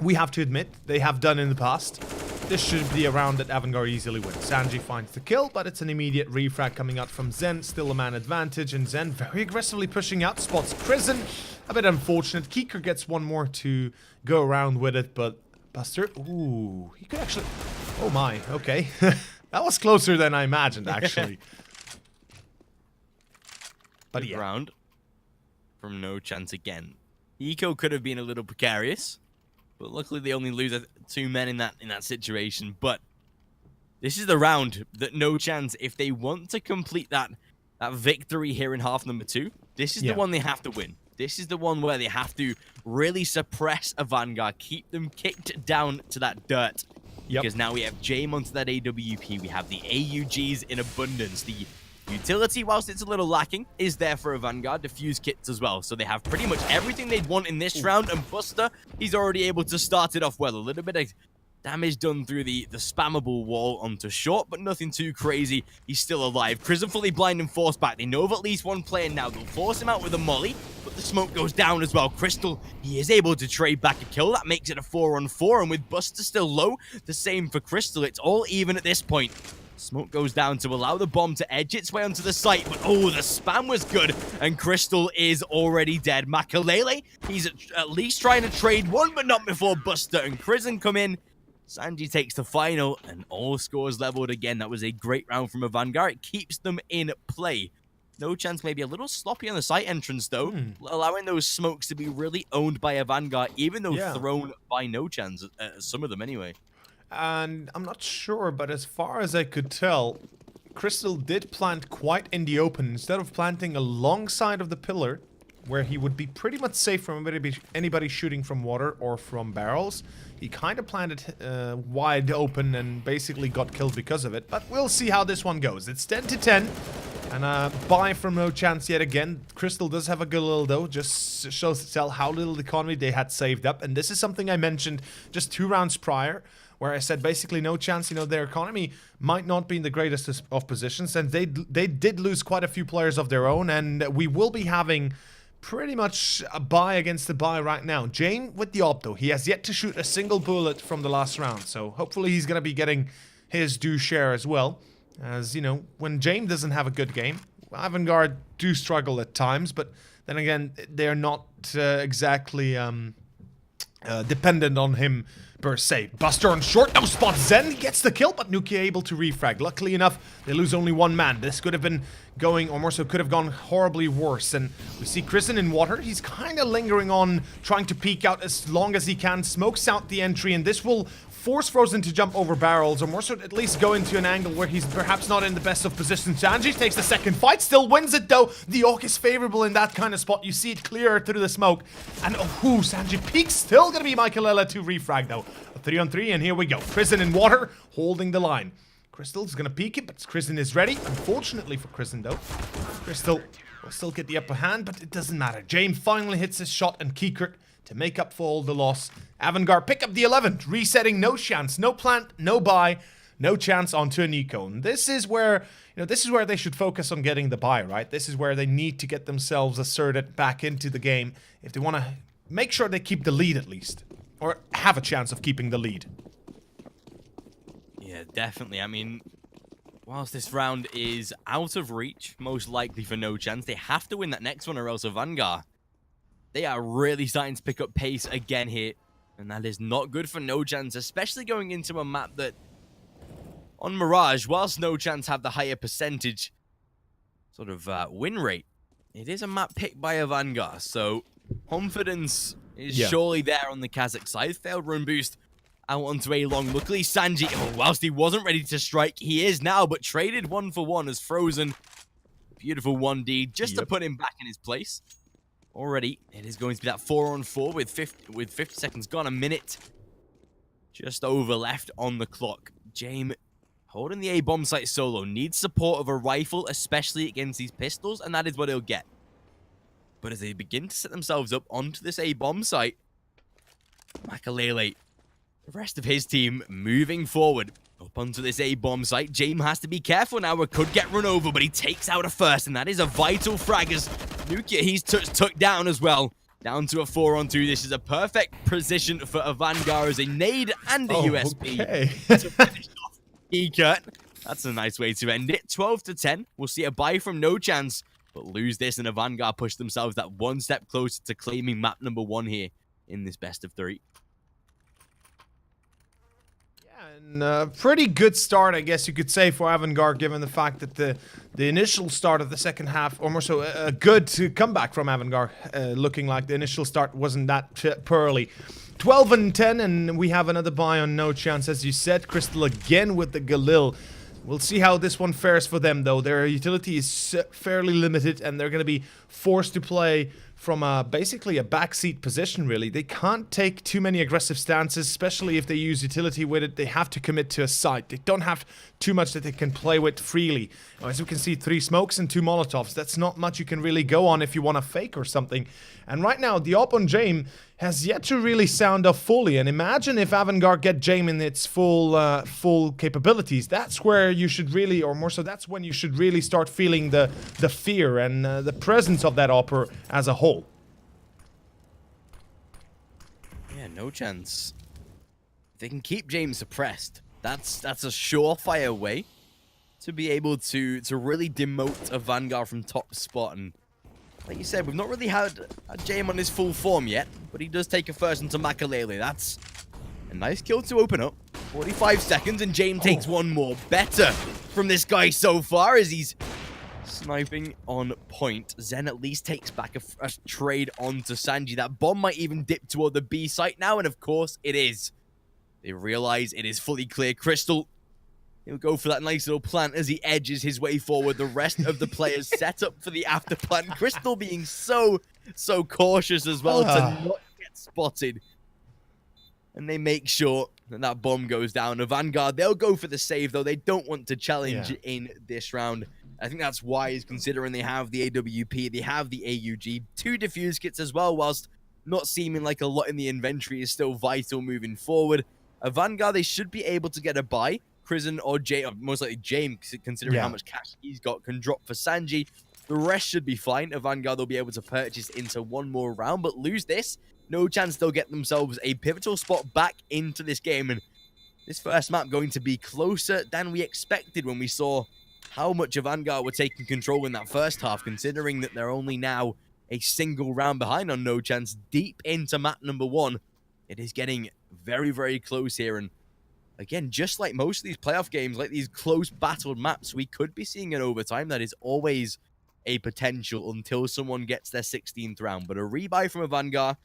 we have to admit they have done in the past. This should be a round that AVANGAR easily wins. Sanji finds the kill, but it's an immediate refrag coming out from Zen. Still a man advantage, and Zen very aggressively pushing out, spots Prison. A bit unfortunate. Keeker gets one more to go around with it, but Buster, ooh, he could actually... Oh my, okay. That was closer than I imagined, actually. But yeah. Round from Nochance again. Eco could have been a little precarious, but luckily they only lose 2 men in that situation. But this is the round that Nochance, if they want to complete that victory here in half number 2, this is the one they have to win. This is the one where they have to really suppress AVANGAR, keep them kicked down to that dirt. Yep. Because now we have Jame onto that AWP, we have the AUGs in abundance, the utility, whilst it's a little lacking, is there for AVANGAR. Defuse kits as well. So they have pretty much everything they'd want in this round. And Buster, he's already able to start it off well. A little bit of damage done through the spammable wall onto short, but nothing too crazy. He's still alive. Crism fully blind and forced back. They know of at least one player now. They'll force him out with a molly, but the smoke goes down as well. Crystal, he is able to trade back a kill. That makes it a 4-on-4. And with Buster still low, the same for Crystal. It's all even at this point. Smoke goes down to allow the bomb to edge its way onto the site, but oh, the spam was good, and Crystal is already dead. Makalele, he's at least trying to trade one, but not before Buster and Prison come in. Sanji takes the final, and all scores leveled again. That was a great round from AVANGAR. It keeps them in play. Nochance maybe a little sloppy on the site entrance, though, allowing those smokes to be really owned by AVANGAR, even though thrown by Nochance, some of them anyway. And I'm not sure, but as far as I could tell, Crystal did plant quite in the open. Instead of planting alongside of the pillar, where he would be pretty much safe from anybody shooting from water or from barrels, he kind of planted wide open and basically got killed because of it. But we'll see how this one goes. It's 10-10. And a buy from Nochance yet again. Crystal does have a good little though, just shows to tell how little economy they had saved up. And this is something I mentioned just 2 rounds prior, where I said basically Nochance, their economy might not be in the greatest of positions, and they did lose quite a few players of their own, and we will be having pretty much a buy against the buy right now. Jane with the op though, he has yet to shoot a single bullet from the last round, so hopefully he's going to be getting his due share as well. As, when Jane doesn't have a good game, AVANGAR do struggle at times, but then again, they're not exactly dependent on him per se. Buster on short, no spot. Zen gets the kill, but Nuki able to refrag. Luckily enough, they lose only 1 man. This could have been going, or more so could have gone horribly worse. And we see Kristen in water. He's kind of lingering on, trying to peek out as long as he can. Smokes out the entry, and this will force Frozen to jump over barrels, or more so at least go into an angle where he's perhaps not in the best of positions. Sanji takes the second fight, still wins it though. The Orc is favorable in that kind of spot. You see it clear through the smoke. And Sanji peeks, still gonna be Michaelella to refrag though. A 3-on-3, and here we go. Prison in water, holding the line. Crystal's gonna peek it, but Kristen is ready. Unfortunately for Kristen though, Crystal will still get the upper hand, but it doesn't matter. James finally hits his shot, and Kiekert to make up for all the loss. AVANGAR pick up the 11th, resetting Nochance, no plant, no buy, Nochance onto a Nico. And this is where, this is where they should focus on getting the buy, right? This is where they need to get themselves asserted back into the game if they want to make sure they keep the lead at least, or have a chance of keeping the lead. Yeah, definitely. I mean, whilst this round is out of reach, most likely for Nochance, they have to win that next one or else AVANGAR, they are really starting to pick up pace again here. And that is not good for Nochance, especially going into a map that, on Mirage, whilst Nochance have the higher percentage sort of win rate, it is a map picked by AVANGAR, so confidence is surely there on the Kazakh side. Failed run boost out onto a long. Luckily, Sanji, whilst he wasn't ready to strike, he is now, but traded 1-for-1 as Frozen. Beautiful 1D just to put him back in his place. Already, it is going to be that 4-on-4 with 50 seconds gone, a minute just over left on the clock. James holding the A-bomb site solo, needs support of a rifle, especially against these pistols, and that is what he'll get. But as they begin to set themselves up onto this A-bomb site, Makalele, the rest of his team moving forward up onto this A-bomb site. James has to be careful now, it could get run over, but he takes out a first, and that is a vital frag as Nukia, he's took down as well. Down to a 4-on-2. This is a perfect position for AVANGAR as a nade and a USP to finish off Ekert. That's a nice way to end it. 12-10. We'll see a buy from Nochance, but lose this, and AVANGAR push themselves that one step closer to claiming map number 1 here in this best of 3. And pretty good start, I guess you could say, for AVANGAR, given the fact that the initial start of the second half, or more so a good comeback from AVANGAR, looking like the initial start wasn't that pearly. 12-10, and we have another buy on Nochance, as you said. Crystal again with the Galil. We'll see how this one fares for them, though. Their utility is fairly limited, and they're going to be forced to play from basically a backseat position, really. They can't take too many aggressive stances, especially if they use utility with it. They have to commit to a site. They don't have too much that they can play with freely. As we can see, 3 smokes and 2 molotovs. That's not much you can really go on if you want to fake or something. And right now, the op on James has yet to really sound off fully. And imagine if AVANGAR get James in its full capabilities. That's where you should really, or more so, that's when you should really start feeling the fear and the presence of that opper as a whole. Yeah, Nochance. If they can keep James suppressed, that's a surefire way to be able to really demote AVANGAR from top spot. And like you said, we've not really had James on his full form yet, but he does take a first into Makalele. That's a nice kill to open up. 45 seconds, and James takes one more. Better from this guy so far as he's sniping on point. Zen at least takes back a trade onto Sanji. That bomb might even dip toward the B site now, and of course it is. They realize it is fully clear. Crystal, he'll go for that nice little plant as he edges his way forward. The rest of the players set up for the after plant. Crystal being so cautious as well to not get spotted. And they make sure that bomb goes down. AVANGAR, they'll go for the save, though. They don't want to challenge in this round. I think that's wise, considering they have the AWP, they have the AUG, 2 defuse kits as well, whilst not seeming like a lot in the inventory is still vital moving forward. AVANGAR, they should be able to get a buy. Prison or most likely James, considering how much cash he's got, can drop for Sanji. The rest should be fine. AVANGAR, they'll be able to purchase into one more round, but lose this, Nochance they'll get themselves a pivotal spot back into this game. And this first map going to be closer than we expected when we saw how much AVANGAR were taking control in that first half, considering that they're only now a single round behind on Nochance deep into map number 1. It is getting very close here, and again, just like most of these playoff games, like these close battled maps, we could be seeing an overtime. That is always a potential until someone gets their 16th round. But a rebuy from AVANGAR,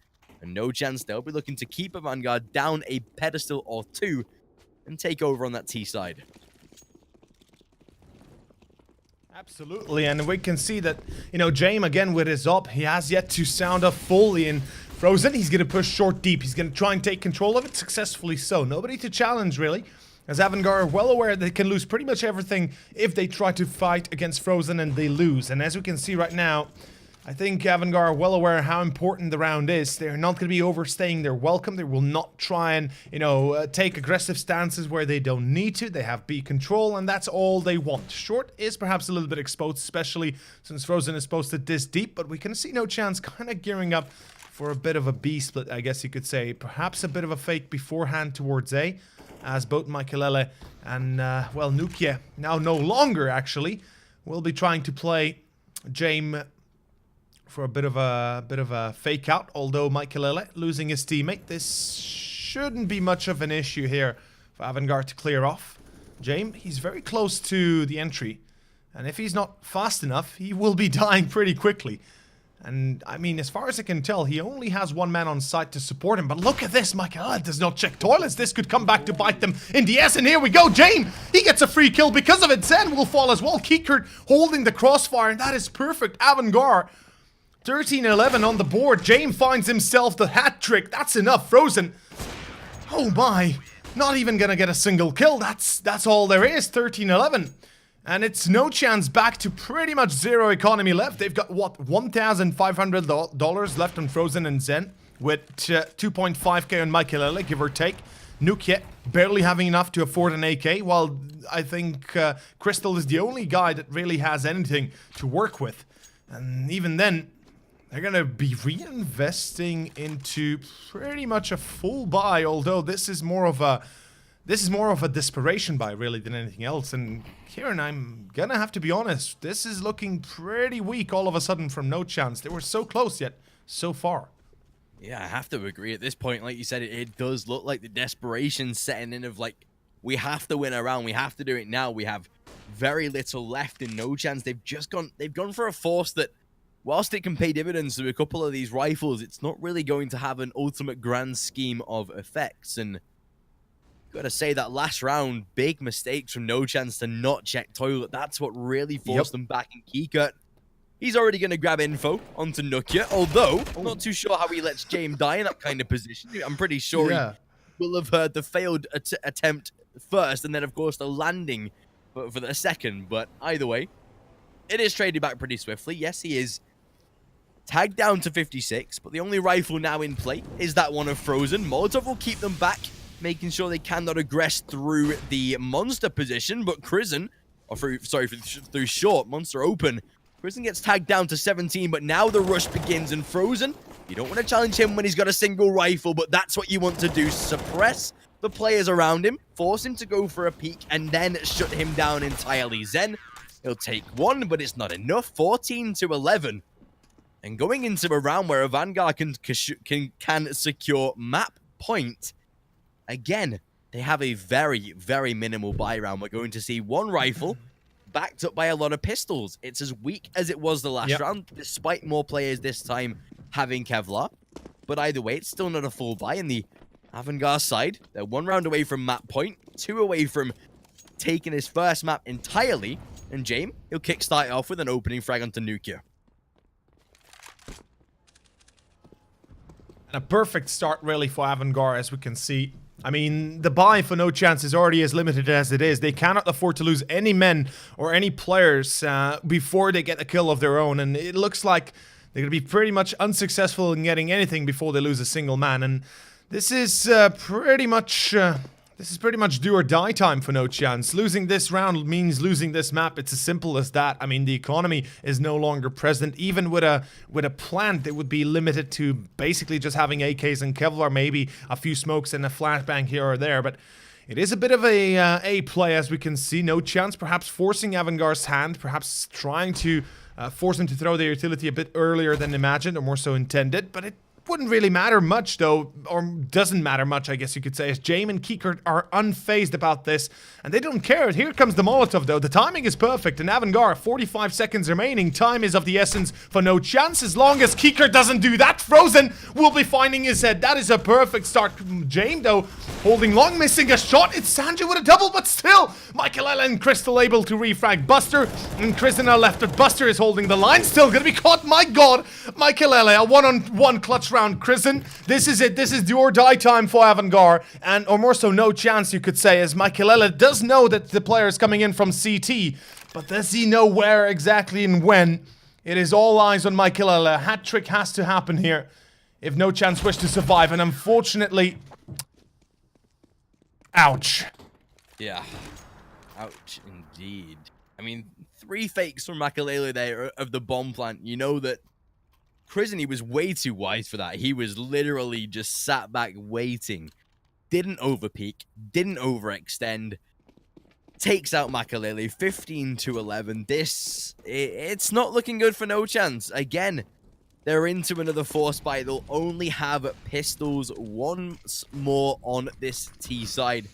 and Nochance they'll be looking to keep AVANGAR down a pedestal or 2 and take over on that T side. Absolutely, and we can see that, you know, James again with his op, he has yet to sound off fully in Frozen. He's going to push short deep. He's going to try and take control of it, successfully so. Nobody to challenge, really, as AVANGAR are well aware they can lose pretty much everything if they try to fight against Frozen, and they lose. And as we can see right now, I think AVANGAR are well aware how important the round is. They're not going to be overstaying their welcome. They will not try and, you know, take aggressive stances where they don't need to. They have B control, and that's all they want. Short is perhaps a little bit exposed, especially since Frozen is posted this deep, but we can see Nochance kind of gearing up for a bit of a B split, I guess you could say. Perhaps a bit of a fake beforehand towards A, as both Makalele and, well, Nukia, now no longer actually, will be trying to play James for a bit of a fake out. Although Michaelele losing his teammate, this shouldn't be much of an issue here for AVANGAR to clear off. James, he's very close to the entry, and if he's not fast enough, he will be dying pretty quickly. And, I mean, as far as I can tell, he only has one man on site to support him. But look at this, Michael does not check toilets. This could come back to bite them in the ass. And here we go, James! He gets a free kill because of it. Zen will fall as well. KdTV holding the crossfire, and that is perfect. AVANGAR, 13-11 on the board. James finds himself the hat trick. That's enough. Frozen. Oh my. Not even gonna get a single kill. That's all there is. 13-11. And it's Nochance back to pretty much zero economy left. They've got, what, $1,500 left on Frozen and Zen, with 2.5k on Michaelele, give or take. Nochance barely having enough to afford an AK, while I think Crystal is the only guy that really has anything to work with. And even then, they're gonna be reinvesting into pretty much a full buy, although this is more of a desperation buy, really, than anything else. And Kieran, I'm gonna have to be honest, this is looking pretty weak all of a sudden from Nochance. They were so close, yet so far. Yeah, I have to agree. At this point, like you said, it does look like the desperation setting in of, like, we have to win a round, we have to do it now. We have very little left in Nochance. They've gone for a force that, whilst it can pay dividends through a couple of these rifles, it's not really going to have an ultimate grand scheme of effects. And gotta say, that last round, big mistakes from Nochance to not check toilet. That's what really forced them back in KdTV. He's already gonna grab info onto Nochance, although I'm not too sure how he lets James die in that kind of position. I'm pretty sure he will have heard the failed attempt first, and then of course the landing for the second. But either way, it is traded back pretty swiftly. Yes, he is tagged down to 56, but the only rifle now in play is that one of Frozen. Molotov will keep them back, making sure they cannot aggress through the monster position, but Krisen, or through short, monster open. Krisen gets tagged down to 17, but now the rush begins, and Frozen, you don't want to challenge him when he's got a single rifle, but that's what you want to do. Suppress the players around him, force him to go for a peek, and then shut him down entirely. Zen, he'll take one, but it's not enough. 14-11. And going into a round where AVANGAR can secure map point, again, they have a very, very minimal buy round. We're going to see one rifle backed up by a lot of pistols. It's as weak as it was the last round, despite more players this time having Kevlar. But either way, it's still not a full buy in the AVANGAR side. They're one round away from map point, two away from taking his first map entirely. And James, he'll kickstart it off with an opening frag onto Nochance. A perfect start, really, for AVANGAR, as we can see. I mean, the buy for Nochance is already as limited as it is. They cannot afford to lose any men or any players before they get a kill of their own. And it looks like they're going to be pretty much unsuccessful in getting anything before they lose a single man. And this is pretty much do or die time for Nochance. Losing this round means losing this map. It's as simple as that. I mean, the economy is no longer present. Even with a plant, it would be limited to basically just having AKs and Kevlar, maybe a few smokes and a flashbang here or there. But it is a bit of a play, as we can see. Nochance perhaps forcing AVANGAR's hand, perhaps trying to force him to throw their utility a bit earlier than imagined, or more so intended. But it wouldn't really matter much, though, or doesn't matter much, I guess you could say, as James and KdTV are unfazed about this, and they don't care. Here comes the Molotov, though. The timing is perfect, and AVANGAR, 45 seconds remaining. Time is of the essence for Nochance. As long as KdTV doesn't do that, Frozen will be finding his head. That is a perfect start. James, though, holding long, missing a shot. It's Sanjay with a double, but still, Michaelele and Crystal able to refrag. Buster and Krisen are left, but Buster is holding the line. Still gonna be caught. My God, Michaelele, a one-on-one clutch round. Krisen, this is it. This is the or die time for AVANGAR, and or more so Nochance, you could say, as Michaelele does know that the player is coming in from CT, but does he know where exactly and when? It is all eyes on Michaelele. A hat trick has to happen here if Nochance wish to survive, and unfortunately, ouch. Yeah, ouch indeed. I mean, 3 fakes from Michaelele there of the bomb plant. You know that Krisen, he was way too wise for that. He was literally just sat back waiting. Didn't overpeak, didn't overextend. Takes out Michaelele, 15-11. It's not looking good for Nochance. Again, they're into another force buy. They'll only have pistols once more on this T side.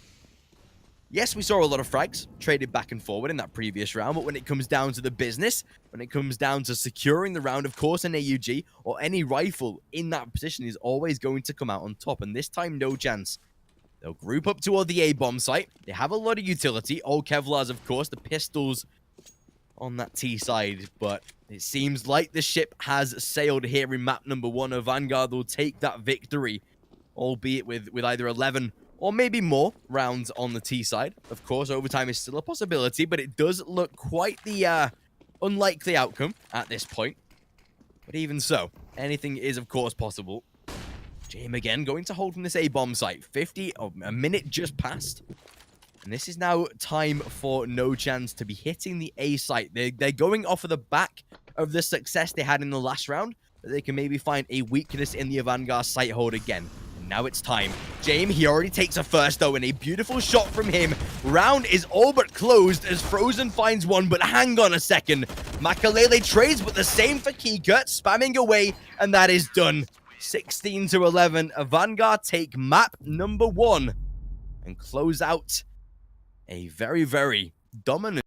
Yes, we saw a lot of frags traded back and forward in that previous round, but when it comes down to the business, when it comes down to securing the round, of course, an AUG or any rifle in that position is always going to come out on top. And this time, Nochance. They'll group up toward the A-bomb site. They have a lot of utility. All Kevlars, of course, the pistols on that T side. But it seems like the ship has sailed here in map number 1. Vanguard will take that victory, albeit with either 11 or maybe more rounds on the T side. Of course, overtime is still a possibility, but it does look quite the unlikely outcome at this point. But even so, anything is, of course, possible. Jame again going to hold from this A-bomb site. A minute just passed. And this is now time for Nochance to be hitting the A site. They're going off of the back of the success they had in the last round, but they can maybe find a weakness in the AVANGAR site hold again. Now it's time. Jame, he already takes a first, though, and a beautiful shot from him. Round is all but closed as Frozen finds one, but hang on a second. Makalele trades, but the same for Kika, spamming away, and that is done. 16-11, Vanguard take map number 1 and close out a very, very dominant